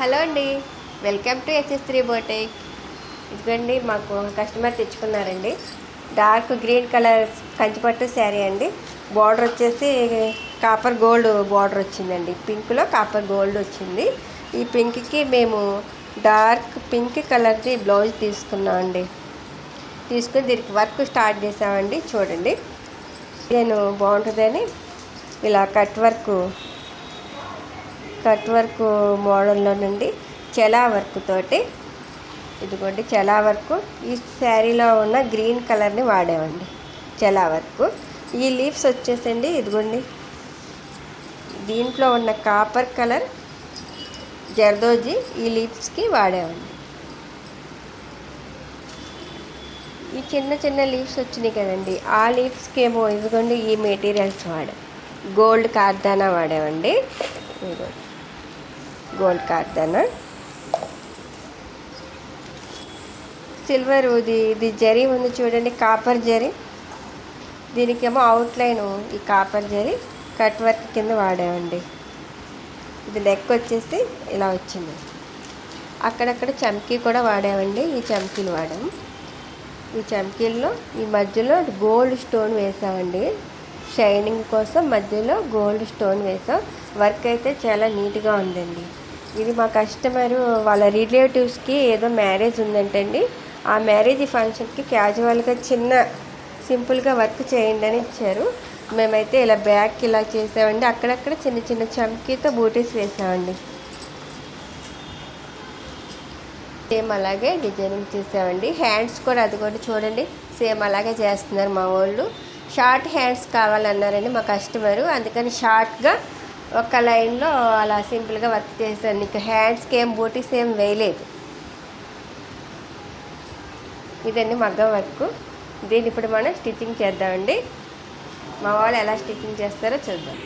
Hello అండి, welcome to HS3 boutique. ఇదిగోండి, మాకు కస్టమర్ తెచ్చుకున్నారండి. డార్క్ గ్రీన్ కలర్ కంచిపట్టు శారీ అండి. బార్డర్ వచ్చేసి కాపర్ గోల్డ్ బార్డర్ వచ్చిందండి. పింక్లో కాపర్ గోల్డ్ వచ్చింది. ఈ పింక్కి మేము డార్క్ పింక్ కలర్ది బ్లౌజ్ తీసుకున్నామండి. తీసుకుని దీనికి వర్క్ స్టార్ట్ చేసామండి. చూడండి, నేను బాగుంటుందని ఇలా కట్ వర్క్ మోడల్లో నుండి చెలా వర్క్ తోటి, ఇదిగోండి చెలా వర్క్. ఈ శారీలో ఉన్న గ్రీన్ కలర్ని వాడామండి. చెలా వర్క్. ఈ లీవ్స్ వచ్చేసండి ఇదిగోండి, దీంట్లో ఉన్న కాపర్ కలర్ జర్దోజీ ఈ లీవ్స్కి వాడామండి. ఈ చిన్న చిన్న లీవ్స్ వచ్చినాయి కదండి, ఆ లీవ్స్కి ఏమో ఇదిగోండి ఈ మెటీరియల్స్ గోల్డ్ కార్దానా వాడామండి. గోల్డ్ కార్దానా, సిల్వర్ ఇది జరీ ఉంది చూడండి, కాపర్ జరీ. దీనికేమో అవుట్లైన్ ఈ కాపర్ జరీ కట్ వర్క్ కింద వాడామండి. ఇది నెక్ వచ్చేసి ఇలా వచ్చింది. అక్కడక్కడ చమ్కీ కూడా వాడామండి. ఈ చమ్కీలు వాడాము. ఈ చమ్కీల్లో ఈ మధ్యలో గోల్డ్ స్టోన్ వేసామండి. షైనింగ్ కోసం మధ్యలో గోల్డ్ స్టోన్ వేసాం. వర్క్ అయితే చాలా నీట్గా ఉందండి. ఇది మా కస్టమరు వాళ్ళ రిలేటివ్స్కి ఏదో మ్యారేజ్ ఉందంటండి. ఆ మ్యారేజ్ ఫంక్షన్కి క్యాజువల్గా చిన్న సింపుల్గా వర్క్ చేయండి అని ఇచ్చారు. మేమైతే ఇలా బ్యాక్ ఇలా చేసామండి. అక్కడక్కడ చిన్న చిన్న చమ్కీతో బూటీస్ వేసామండి. సేమ్ అలాగే డిజైనింగ్ చేసామండి. హ్యాండ్స్ కూడా అది కూడా చూడండి, సేమ్ అలాగే చేస్తున్నారు మా వాళ్ళు. షార్ట్ హ్యాండ్స్ కావాలన్నారండి మా కస్టమరు. అందుకని షార్ట్గా ఒక లైన్లో అలా సింపుల్గా వర్క్ చేశాను. నీకు హ్యాండ్స్కి ఏం బూటీస్ ఏం వేయలేదు. ఇదండి మగ్గం వర్క్. దీన్ని ఇప్పుడు మనం స్టిచ్చింగ్ చేద్దామండి. మా వాళ్ళు ఎలా స్టిచ్చింగ్ చేస్తారో చూద్దాం.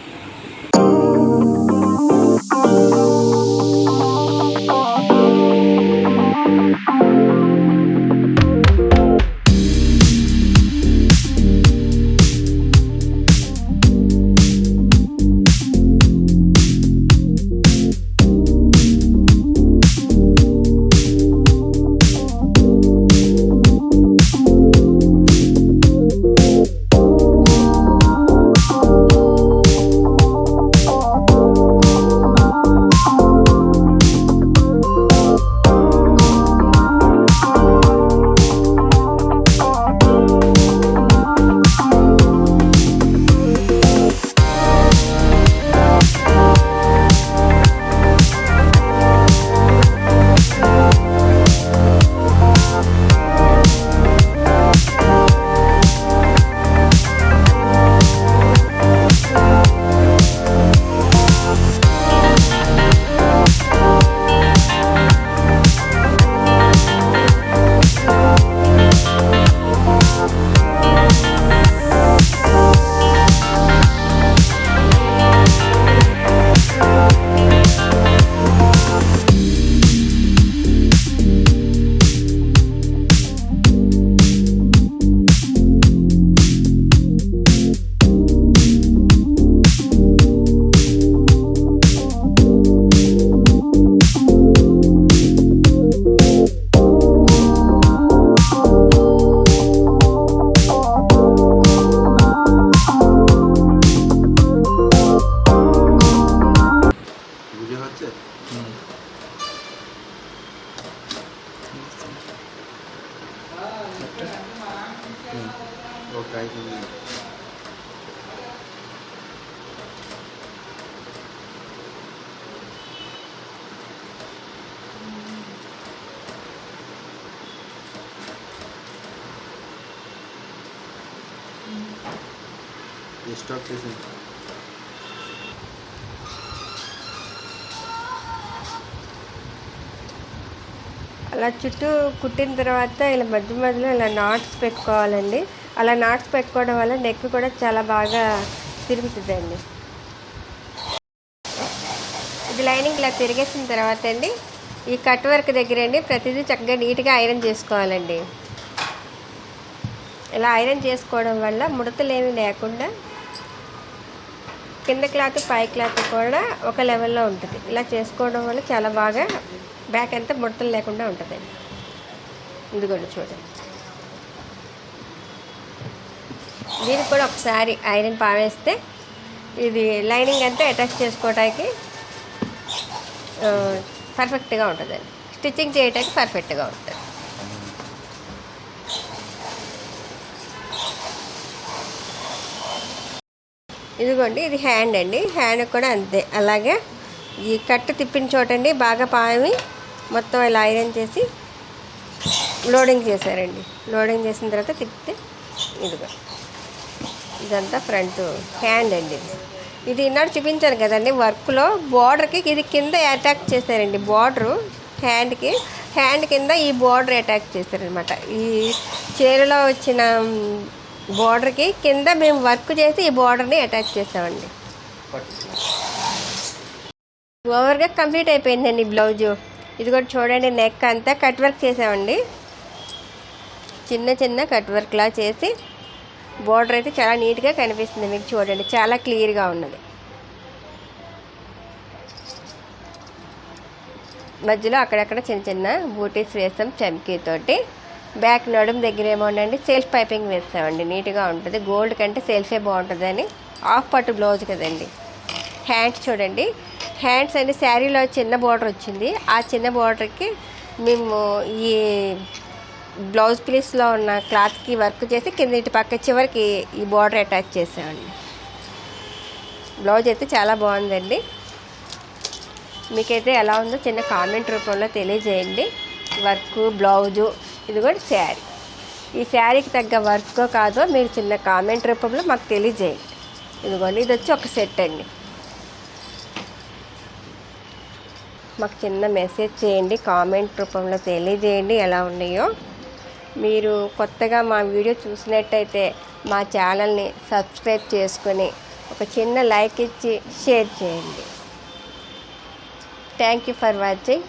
స్టాప్ చేసింది. అలా చుట్టూ కుట్టిన తర్వాత ఇలా మధ్య మధ్యలో ఇలా నాట్స్ పెట్టుకోవాలండి. అలా నాట్స్ పెట్టుకోవడం వల్ల నెక్ కూడా చాలా బాగా తిరుగుతుందండి. ఇది లైనింగ్ ఇలా తిరిగేసిన తర్వాత అండి, ఈ కట్ వర్క్ దగ్గర అండి ప్రతిదీ చక్కగా నీట్గా ఐరన్ చేసుకోవాలండి. ఇలా ఐరన్ చేసుకోవడం వల్ల ముడతలు ఏమీ లేకుండా కింద క్లాత్ పై క్లాత్ కూడా ఒక లెవెల్లో ఉంటుంది. ఇలా చేసుకోవడం వల్ల చాలా బాగా బ్యాక్ అంతా ముడతలు లేకుండా ఉంటుంది. ఇది కూడా చూడండి. దీనికి కూడా ఒకసారి ఐరన్ పావేస్తే ఇది లైనింగ్ అంతా అటాచ్ చేసుకోవడానికి పర్ఫెక్ట్గా ఉంటుందండి. స్టిచ్చింగ్ చేయడానికి పర్ఫెక్ట్గా ఉంటుంది. ఇదిగోండి, ఇది హ్యాండ్ అండి. హ్యాండ్ కూడా అంతే. అలాగే ఈ కట్టు తిప్పిన చోటండి బాగా పావి మొత్తం ఇలా ఐరన్ చేసి లోడింగ్ చేశారండి. లోడింగ్ చేసిన తర్వాత తిప్పితే ఇదిగో ఇదంతా ఫ్రంట్ హ్యాండ్ అండి. ఇది ఈనాడు చూపించాను కదండి వర్క్లో. బార్డర్కి ఇది కింద అటాచ్ చేశారండి. బార్డరు హ్యాండ్ కింద ఈ బార్డర్ అటాచ్ చేశారనమాట. ఈ చీరలో వచ్చిన బార్డర్కి కింద మేము వర్క్ చేసి ఈ బార్డర్ని అటాచ్ చేసామండి. ఓవర్గా కంప్లీట్ అయిపోయిందండి బ్లౌజు. ఇది కూడా చూడండి, నెక్ అంతా కట్ వర్క్ చేసామండి. చిన్న చిన్న కట్ వర్క్లా చేసి బార్డర్ అయితే చాలా నీట్గా కనిపిస్తుంది మీకు. చూడండి, చాలా క్లియర్గా ఉన్నది. మధ్యలో అక్కడక్కడ చిన్న చిన్న బూటీస్ వేస్తాం చమ్కీతోటి. బ్యాక్ నడుము దగ్గర ఏమోనండి సెల్ఫ్ పైపింగ్ వేస్తామండి. నీట్గా ఉంటుంది. గోల్డ్ కంటే సెల్ఫే బాగుంటుందని. హాఫ్ పట్టు బ్లౌజ్ కదండి. హ్యాండ్స్ చూడండి, హ్యాండ్స్ అండి శారీలో చిన్న బార్డర్ వచ్చింది. ఆ చిన్న బార్డర్కి మేము ఈ బ్లౌజ్ పీస్లో ఉన్న క్లాత్కి వర్క్ చేసి కింద ఇటు పక్క చివరికి ఈ బార్డర్ అటాచ్ చేసామండి. బ్లౌజ్ అయితే చాలా బాగుందండి. మీకైతే ఎలా ఉందో చిన్న కామెంట్ రూపంలో తెలియజేయండి. వర్క్ బ్లౌజు, ఇది కూడా శారీ. ఈ శారీకి తగ్గ వర్క్ కాదో మీరు చిన్న కామెంట్ రూపంలో మాకు తెలియజేయండి. ఇదిగోండి, ఇది వచ్చి ఒక సెట్ అండి. మాకు చిన్న మెసేజ్ చేయండి, కామెంట్ రూపంలో తెలియజేయండి ఎలా ఉన్నాయో. మీరు కొత్తగా మా వీడియో చూసినట్టయితే మా ఛానల్ని సబ్స్క్రైబ్ చేసుకొని ఒక చిన్న లైక్ ఇచ్చి షేర్ చేయండి. Thank you for watching.